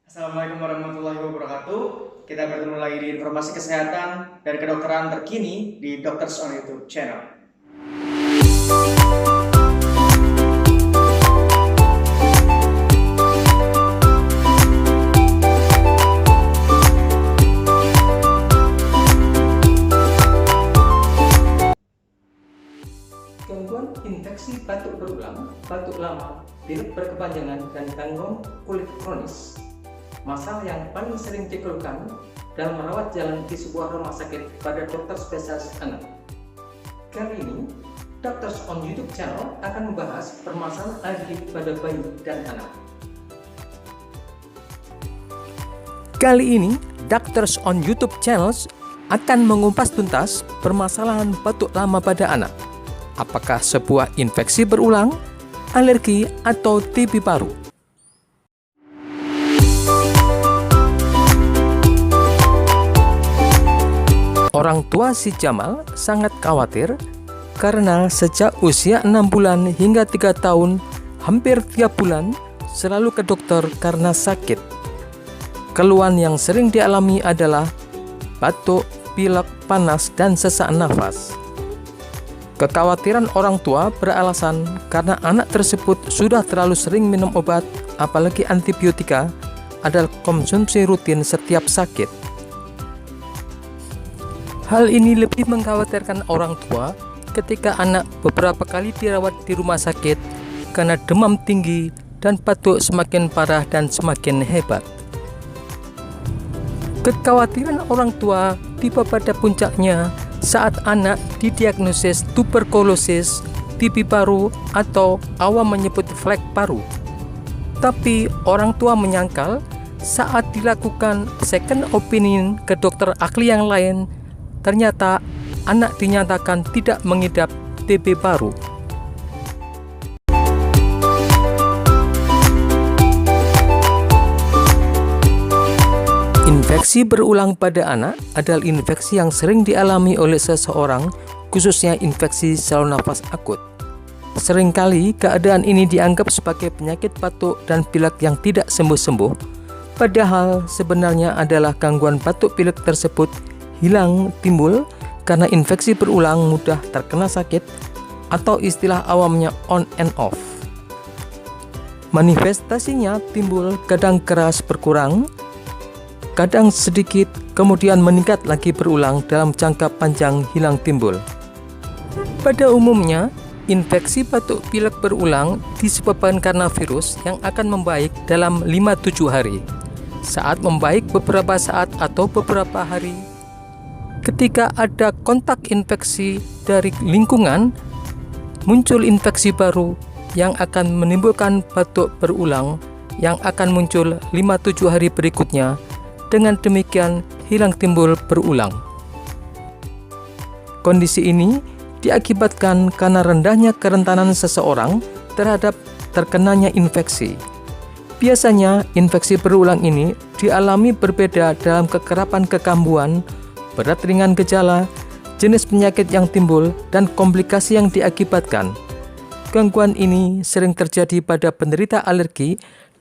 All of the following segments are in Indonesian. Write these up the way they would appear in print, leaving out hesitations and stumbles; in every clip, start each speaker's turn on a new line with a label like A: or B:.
A: Assalamualaikum warahmatullahi wabarakatuh. Kita bertemu lagi di informasi kesehatan dan kedokteran terkini di Doctors on YouTube channel.
B: Gangguan infeksi batuk berulang, batuk lama, pilek berkepanjangan, dan gangguan kulit kronis. Masalah yang paling sering dikeluhkan dalam merawat jalan di sebuah rumah sakit pada dokter spesialis anak. Kali ini, Doctors on YouTube channel akan membahas permasalahan alergi pada bayi dan anak. Kali ini, Doctors on YouTube channel akan mengupas tuntas permasalahan batuk lama pada anak. Apakah sebuah infeksi berulang, alergi, atau TB paru? Orang tua si Jamal sangat khawatir karena sejak usia 6 bulan hingga 3 tahun, hampir tiap bulan selalu ke dokter karena sakit. Keluhan yang sering dialami adalah batuk, pilek, panas, dan sesak nafas. Kekhawatiran orang tua beralasan karena anak tersebut sudah terlalu sering minum obat, apalagi antibiotika, adalah konsumsi rutin setiap sakit. Hal ini lebih mengkhawatirkan orang tua ketika anak beberapa kali dirawat di rumah sakit karena demam tinggi dan batuk semakin parah dan semakin hebat. Kekhawatiran orang tua tiba pada puncaknya saat anak didiagnosis tuberkulosis, TB paru, atau awam menyebut flek paru. Tapi orang tua menyangkal saat dilakukan second opinion ke dokter ahli yang lain, ternyata anak dinyatakan tidak mengidap TB paru. Infeksi berulang pada anak adalah infeksi yang sering dialami oleh seseorang, khususnya infeksi saluran nafas akut. Seringkali keadaan ini dianggap sebagai penyakit batuk dan pilek yang tidak sembuh-sembuh, padahal sebenarnya adalah gangguan batuk pilek tersebut hilang timbul karena infeksi berulang mudah terkena sakit atau istilah awamnya on and off. Manifestasinya timbul kadang keras berkurang, kadang sedikit, kemudian meningkat lagi berulang dalam jangka panjang hilang timbul. Pada umumnya, infeksi batuk pilek berulang disebabkan karena virus yang akan membaik dalam 5-7 hari. Saat membaik beberapa saat atau beberapa hari, ketika ada kontak infeksi dari lingkungan, muncul infeksi baru yang akan menimbulkan batuk berulang yang akan muncul 5-7 hari berikutnya. Dengan demikian, hilang timbul berulang. Kondisi ini diakibatkan karena rendahnya kerentanan seseorang terhadap terkenanya infeksi. Biasanya, infeksi berulang ini dialami berbeda dalam kekerapan kekambuhan, berat ringan gejala, jenis penyakit yang timbul, dan komplikasi yang diakibatkan. Gangguan ini sering terjadi pada penderita alergi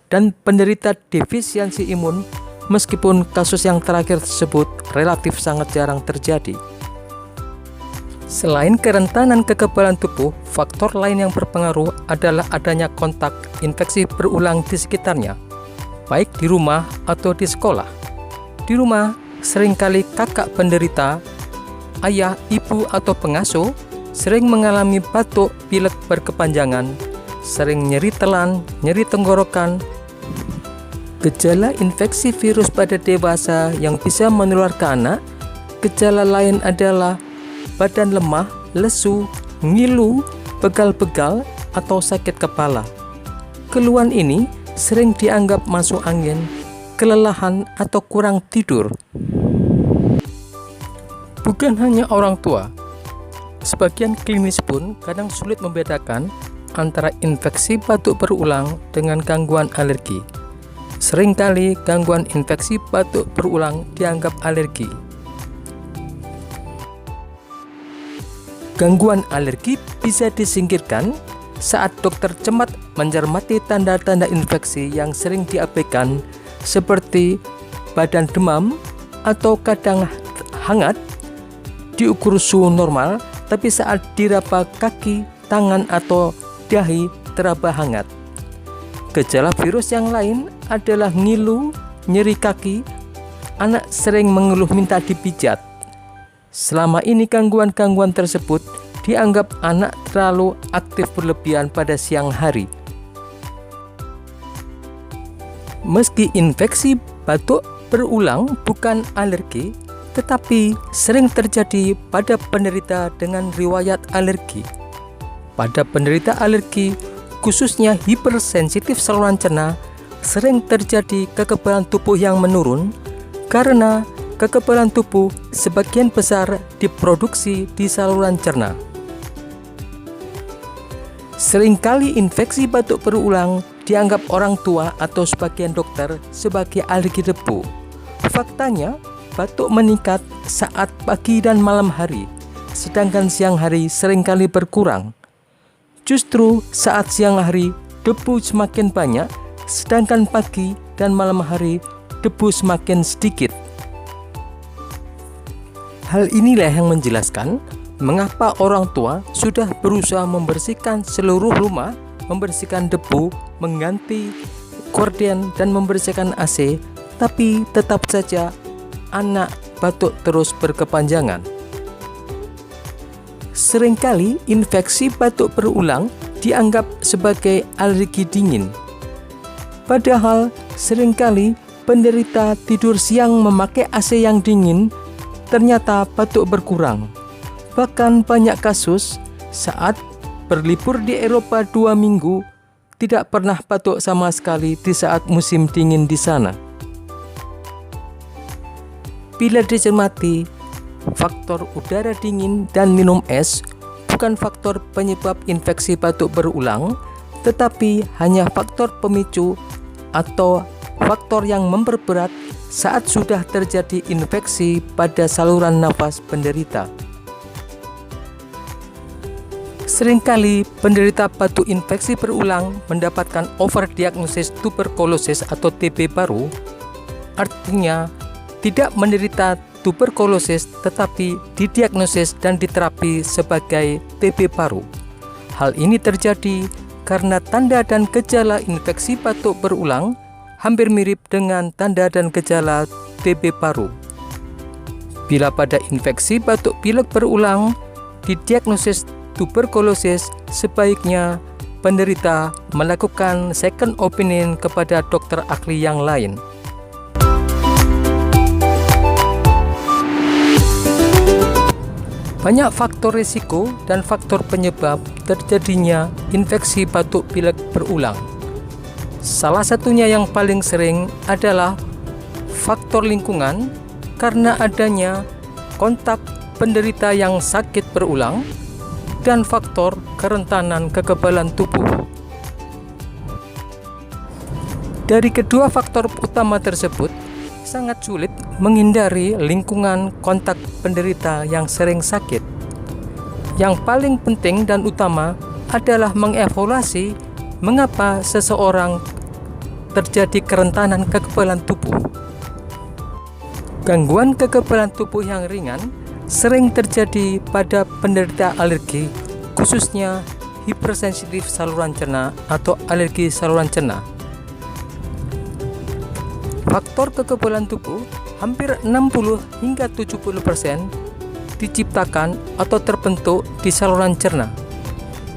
B: dan penderita defisiensi imun, meskipun kasus yang terakhir tersebut relatif sangat jarang terjadi. Selain kerentanan kekebalan tubuh, faktor lain yang berpengaruh adalah adanya kontak infeksi berulang di sekitarnya, baik di rumah atau di sekolah. Di rumah, seringkali kakak penderita, ayah, ibu, atau pengasuh sering mengalami batuk pilek berkepanjangan, sering nyeri telan, nyeri tenggorokan. Gejala infeksi virus pada dewasa yang bisa menular ke anak. Gejala lain adalah badan lemah, lesu, ngilu, pegal-pegal, atau sakit kepala. Keluhan ini sering dianggap masuk angin, kelelahan, atau kurang tidur. Bukan hanya orang tua, sebagian klinis pun kadang sulit membedakan antara infeksi batuk berulang dengan gangguan alergi. Seringkali gangguan infeksi batuk berulang dianggap alergi. Gangguan alergi bisa disingkirkan saat dokter cermat mencermati tanda-tanda infeksi yang sering diabaikan seperti badan demam atau kadang hangat, diukur suhu normal, tapi saat diraba kaki, tangan, atau dahi teraba hangat. Gejala virus yang lain adalah ngilu, nyeri kaki, anak sering mengeluh minta dipijat. Selama ini gangguan-gangguan tersebut dianggap anak terlalu aktif berlebihan pada siang hari. Meski infeksi batuk berulang bukan alergi, tetapi sering terjadi pada penderita dengan riwayat alergi. Pada penderita alergi, khususnya hipersensitif saluran cerna, sering terjadi kekebalan tubuh yang menurun karena kekebalan tubuh sebagian besar diproduksi di saluran cerna. Seringkali infeksi batuk berulang dianggap orang tua atau sebagian dokter sebagai alergi debu. Faktanya, batuk meningkat saat pagi dan malam hari, sedangkan siang hari seringkali berkurang. Justru saat siang hari debu semakin banyak, sedangkan pagi dan malam hari debu semakin sedikit. Hal inilah yang menjelaskan mengapa orang tua sudah berusaha membersihkan seluruh rumah, membersihkan debu, mengganti gorden dan membersihkan AC, tapi tetap saja anak batuk terus berkepanjangan. Seringkali infeksi batuk berulang dianggap sebagai alergi dingin. Padahal seringkali penderita tidur siang memakai AC yang dingin, ternyata batuk berkurang. Bahkan banyak kasus saat berlibur di Eropa 2 minggu tidak pernah batuk sama sekali di saat musim dingin di sana. Bila dicermati, faktor udara dingin dan minum es bukan faktor penyebab infeksi batuk berulang, tetapi hanya faktor pemicu atau faktor yang memperberat saat sudah terjadi infeksi pada saluran nafas penderita. Seringkali penderita batuk infeksi berulang mendapatkan overdiagnosis tuberkulosis atau TB baru, artinya tidak menderita tuberkulosis tetapi didiagnosis dan diterapi sebagai TB paru. Hal ini terjadi karena tanda dan gejala infeksi batuk berulang hampir mirip dengan tanda dan gejala TB paru. Bila pada infeksi batuk pilek berulang didiagnosis tuberkulosis, sebaiknya penderita melakukan second opinion kepada dokter ahli yang lain. Banyak faktor risiko dan faktor penyebab terjadinya infeksi batuk pilek berulang. Salah satunya yang paling sering adalah faktor lingkungan karena adanya kontak penderita yang sakit berulang dan faktor kerentanan kekebalan tubuh. Dari kedua faktor utama tersebut, sangat sulit menghindari lingkungan kontak penderita yang sering sakit. Yang paling penting dan utama adalah mengevaluasi mengapa seseorang terjadi kerentanan kekebalan tubuh. Gangguan kekebalan tubuh yang ringan sering terjadi pada penderita alergi, khususnya hipersensitif saluran cerna atau alergi saluran cerna. Faktor kekebalan tubuh hampir 60 hingga 70% diciptakan atau terbentuk di saluran cerna.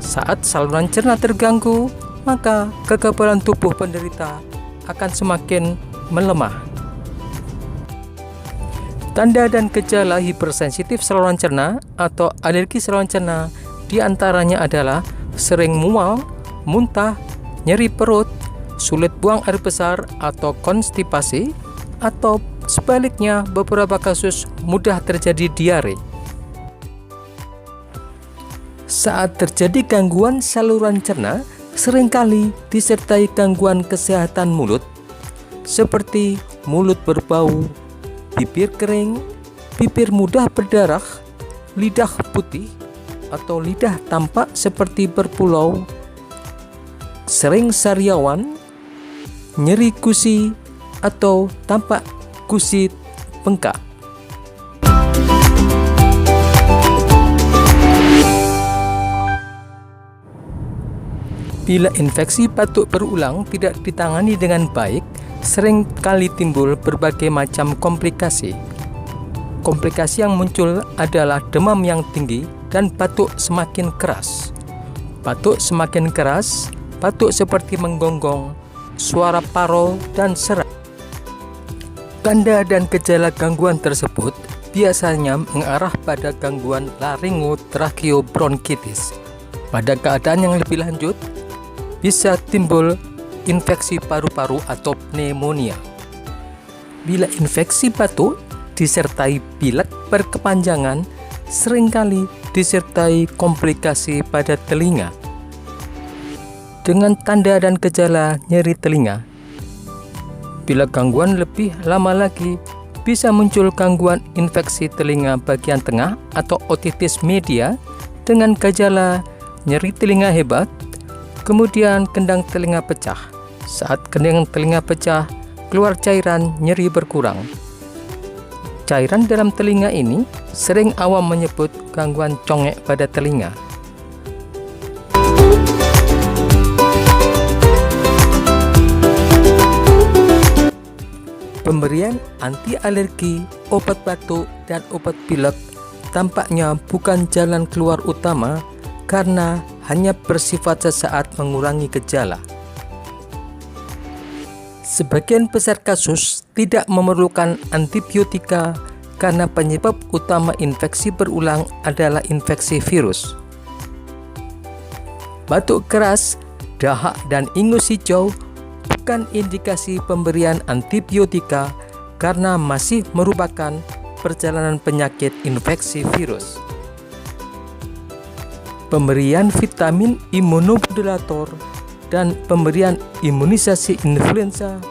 B: Saat saluran cerna terganggu, maka kekebalan tubuh penderita akan semakin melemah. Tanda dan gejala hipersensitif saluran cerna atau alergi saluran cerna diantaranya adalah sering mual, muntah, nyeri perut, sulit buang air besar atau konstipasi, atau sebaliknya beberapa kasus mudah terjadi diare. Saat terjadi gangguan saluran cerna, seringkali disertai gangguan kesehatan mulut, seperti mulut berbau, bibir kering, bibir mudah berdarah, lidah putih, atau lidah tampak seperti berpulau, sering sariawan, nyeri gusi, atau tampak gusi bengkak. Bila infeksi batuk berulang tidak ditangani dengan baik, sering kali timbul berbagai macam komplikasi. Komplikasi yang muncul adalah demam yang tinggi dan batuk semakin keras. Batuk semakin keras, batuk seperti menggonggong, suara parau dan serak. Tanda dan gejala gangguan tersebut biasanya mengarah pada gangguan laringotracheobronkitis. Pada keadaan yang lebih lanjut, bisa timbul infeksi paru-paru atau pneumonia. Bila infeksi batuk disertai pilek berkepanjangan, seringkali disertai komplikasi pada telinga dengan tanda dan gejala nyeri telinga. Bila gangguan lebih lama lagi, bisa muncul gangguan infeksi telinga bagian tengah atau otitis media dengan gejala nyeri telinga hebat, kemudian kendang telinga pecah. Saat kendang telinga pecah, keluar cairan, nyeri berkurang. Cairan dalam telinga ini sering awam menyebut gangguan congek pada telinga. Pemberian anti alergi, obat batuk, dan obat pilek tampaknya bukan jalan keluar utama karena hanya bersifat sesaat mengurangi gejala. Sebagian besar kasus tidak memerlukan antibiotika karena penyebab utama infeksi berulang adalah infeksi virus. Batuk keras, dahak, dan ingus hijau bukan indikasi pemberian antibiotika karena masih merupakan perjalanan penyakit infeksi virus. Pemberian vitamin imunomodulator dan pemberian imunisasi influenza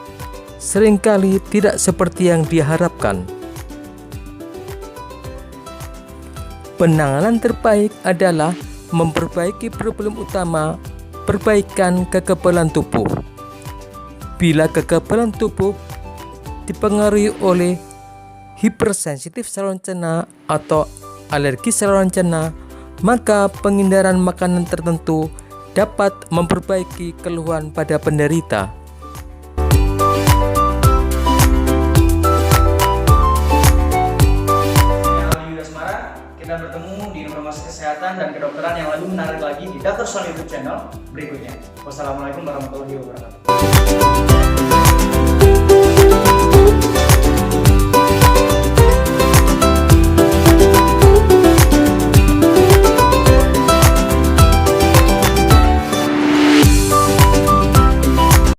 B: seringkali tidak seperti yang diharapkan. Penanganan terbaik adalah memperbaiki problem utama, perbaikan kekebalan tubuh. Bila kekebalan tubuh dipengaruhi oleh hipersensitif saluran cerna atau alergi saluran cerna, maka penghindaran makanan tertentu dapat memperbaiki keluhan pada penderita.
A: Kita bertemu di informasi kesehatan dan kedokteran yang lebih menarik lagi di Dr. Son YouTube channel berikutnya. Wassalamualaikum warahmatullahi wabarakatuh.